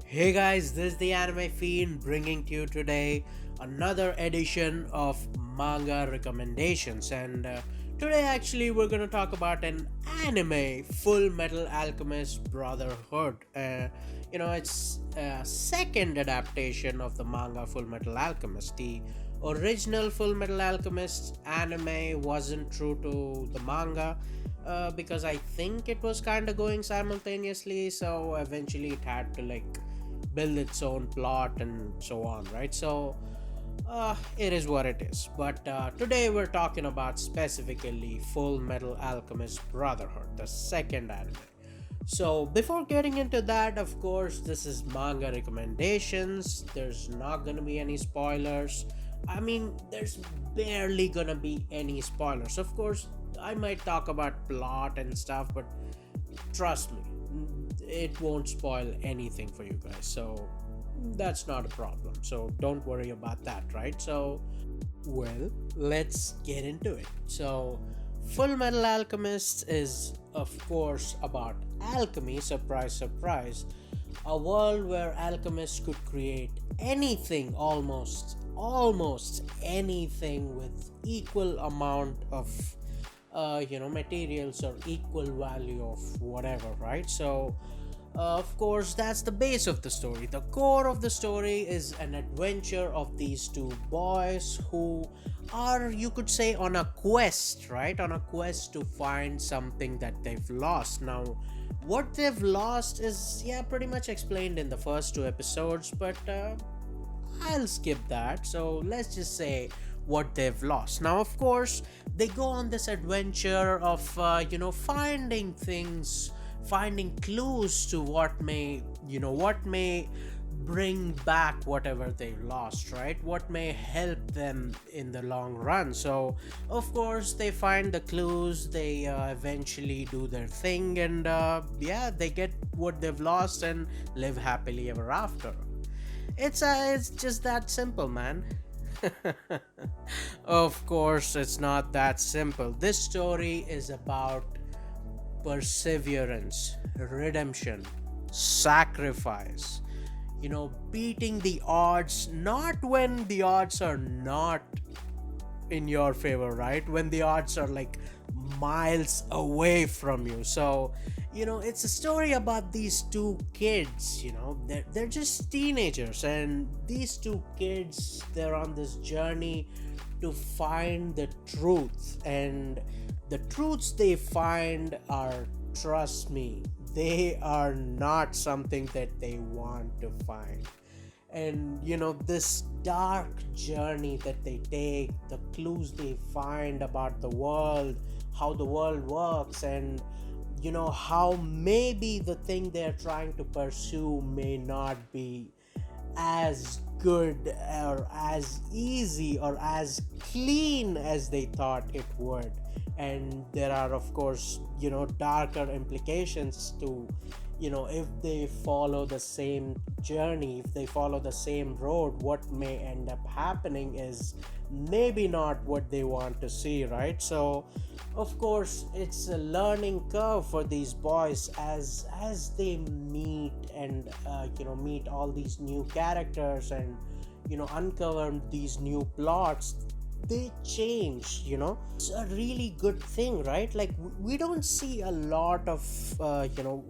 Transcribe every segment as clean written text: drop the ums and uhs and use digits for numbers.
Hey guys, this is the Anime Fiend bringing to you today another edition of Manga Recommendations. And today, actually, we're going to talk about an anime, Full Metal Alchemist Brotherhood. It's a second adaptation of the manga Full Metal Alchemist. The original Full Metal Alchemist anime wasn't true to the manga. Because I think it was kind of going simultaneously, so eventually it had to build its own plot and so on, right? So it is what it is. But today we're talking about specifically Full Metal Alchemist Brotherhood, the second anime. So before getting into that, of course, this is manga recommendations. There's not gonna be any spoilers. I mean, there's barely gonna be any spoilers. Of course, I might talk about plot and stuff, but trust me, it won't spoil anything for you guys. So that's not a problem. So don't worry about that, right? So, well, let's get into it. So, Full Metal Alchemist is, of course, about alchemy. Surprise, surprise. A world where alchemists could create anything, almost anything with equal amount of materials or equal value of whatever, right? So of course, that's the base of the story. The core of the story is an adventure of these two boys who are, you could say, on a quest, right? On a quest to find something that they've lost. Now, what they've lost is, yeah, pretty much explained in the first two episodes, but I'll skip that. So let's just say what they've lost. Now, of course, they go on this adventure of, finding things, finding clues to what may bring back whatever they lost, right? What may help them in the long run. So, of course, they find the clues, they eventually do their thing, and yeah, they get what they've lost and live happily ever after. It's just that simple, man. Of course, it's not that simple. This story is about perseverance, redemption, sacrifice. Beating the odds, not when the odds are not in your favor, right? When the odds are like miles away from you. So, it's a story about these two kids. They're just teenagers, and these two kids, they're on this journey to find the truth. And the truths they find are, trust me, they are not something that they want to find. And this dark journey that they take, the clues they find about the world, how the world works, and how maybe the thing they're trying to pursue may not be as good or as easy or as clean as they thought it would. And there are, of course, darker implications to, if they follow the same journey, if they follow the same road, what may end up happening is maybe not what they want to see, right? So of course, it's a learning curve for these boys as they meet and meet all these new characters and uncover these new plots. They change. It's a really good thing, right? Like, we don't see a lot of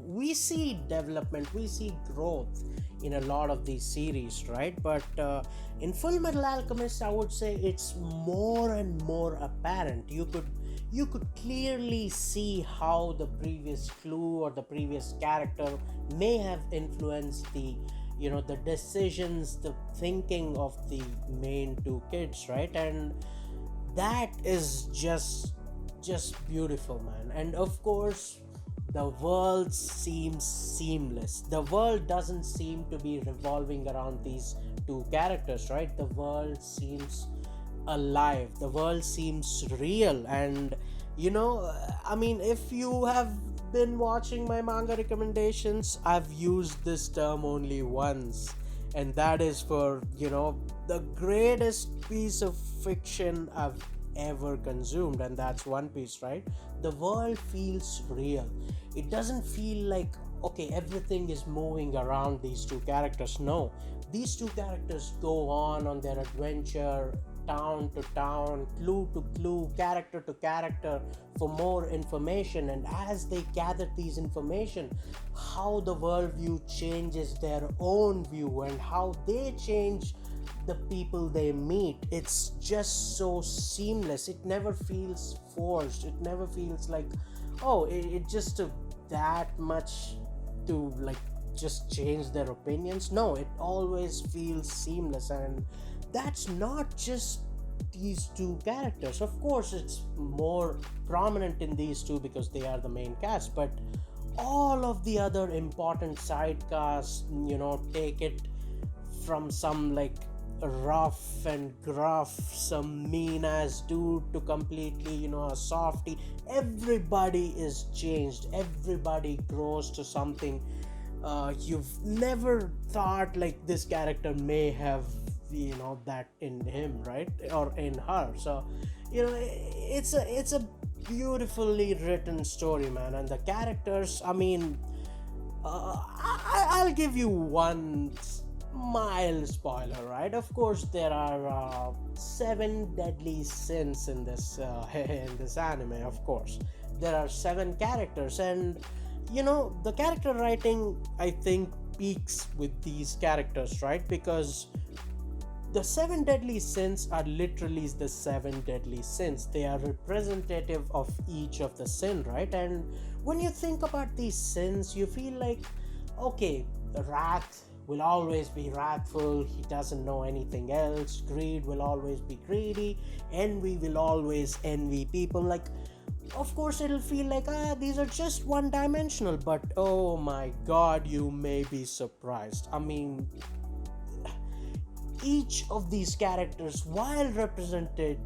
we see development, we see growth in a lot of these series, right? But in Full Metal Alchemist, I would say it's more and more apparent. You could clearly see how the previous clue or the previous character may have influenced the decisions, the thinking of the main two kids, right? And that is just beautiful, man. And of course, the world seems seamless. The world doesn't seem to be revolving around these two characters, right? The world seems alive, the world seems real. And I mean, if you have been watching my manga recommendations, I've used this term only once, and that is for the greatest piece of fiction I've ever consumed, and that's One Piece, right? The world feels real. It doesn't feel like, okay, everything is moving around these two characters. No, these two characters go on their adventure, town to town, clue to clue, character to character, for more information. And as they gather these information, how the worldview changes their own view, and how they change the people they meet. It's just so seamless. It never feels forced. It never feels like, oh, it just took that much to like just change their opinions. No, it always feels seamless. And that's not just these two characters. Of course, it's more prominent in these two because they are the main cast, but all of the other important side casts, take it from some like rough and gruff, some mean ass dude, to completely, a softy. Everybody is changed, everybody grows to something you've never thought like this character may have, that in him, right, or in her. So it's a beautifully written story, man. And the characters, I mean, I'll give you one mild spoiler, right? Of course, there are 7 deadly sins in this in this anime. Of course, there are 7 characters, and the character writing, I think, peaks with these characters, right? Because the 7 deadly sins are literally the 7 deadly sins. They are representative of each of the sin, right? And when you think about these sins, you feel like, okay, wrath will always be wrathful, he doesn't know anything else. Greed will always be greedy. Envy will always envy people. Like, of course, it'll feel like, these are just one dimensional, but oh my god, you may be surprised. I mean, each of these characters, while representing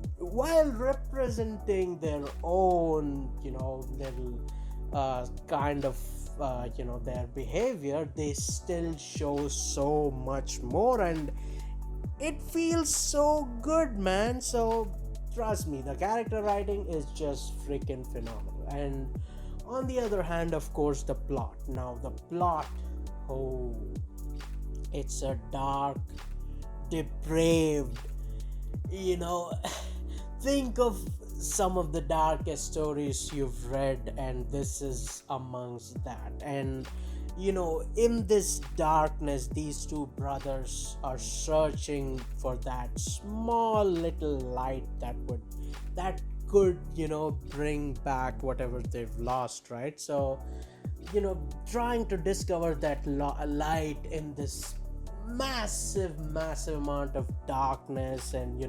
their own, little kind of their behavior, they still show so much more, and it feels so good, man. So trust me, the character writing is just freaking phenomenal. And on the other hand, of course, the plot. Now the plot, oh, it's a dark, depraved, think of some of the darkest stories you've read, and this is amongst that. And in this darkness, these two brothers are searching for that small little light that could bring back whatever they've lost, right? So trying to discover that light in this massive amount of darkness. And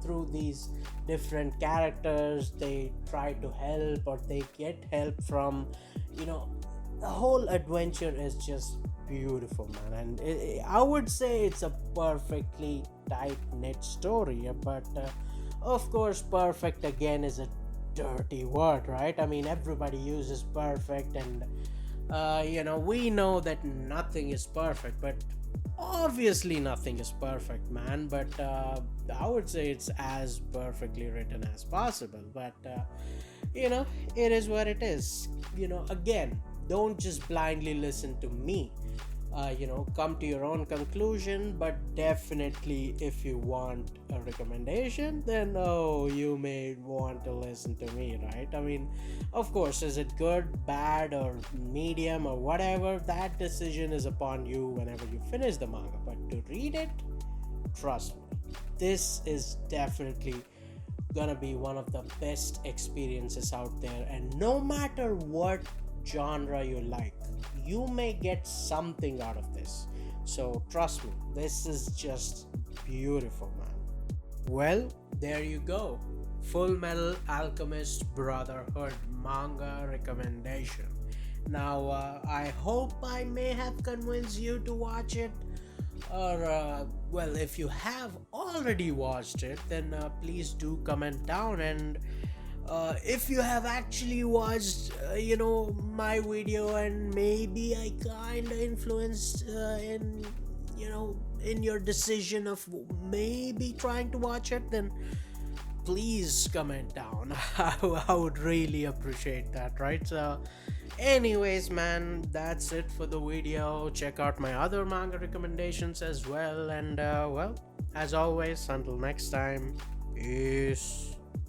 through these different characters, they try to help, or they get help from, the whole adventure is just beautiful, man. And I would say it's a perfectly tight knit story, but of course, perfect again is a dirty word, right? I mean, everybody uses perfect, and we know that nothing is perfect, but obviously nothing is perfect, man. But I would say it's as perfectly written as possible. But it is what it is. Again, don't just blindly listen to me. Come to your own conclusion. But definitely, if you want a recommendation, then you may want to listen to me, right? I mean, of course, is it good, bad, or medium, or whatever? That decision is upon you whenever you finish the manga. But to read it, trust me, this is definitely gonna be one of the best experiences out there. And no matter what genre you like, you may get something out of this. So trust me, this is just beautiful, man. Well, there you go. Full Metal Alchemist Brotherhood manga recommendation. Now, I hope I may have convinced you to watch it. Or, well, if you have already watched it, then please do comment down. And if you have actually watched my video, and maybe I kinda influenced in your decision of maybe trying to watch it, then please comment down. I would really appreciate that, right? So Anyways, man, that's it for the video. Check out my other manga recommendations as well. And, well, as always, until next time, peace.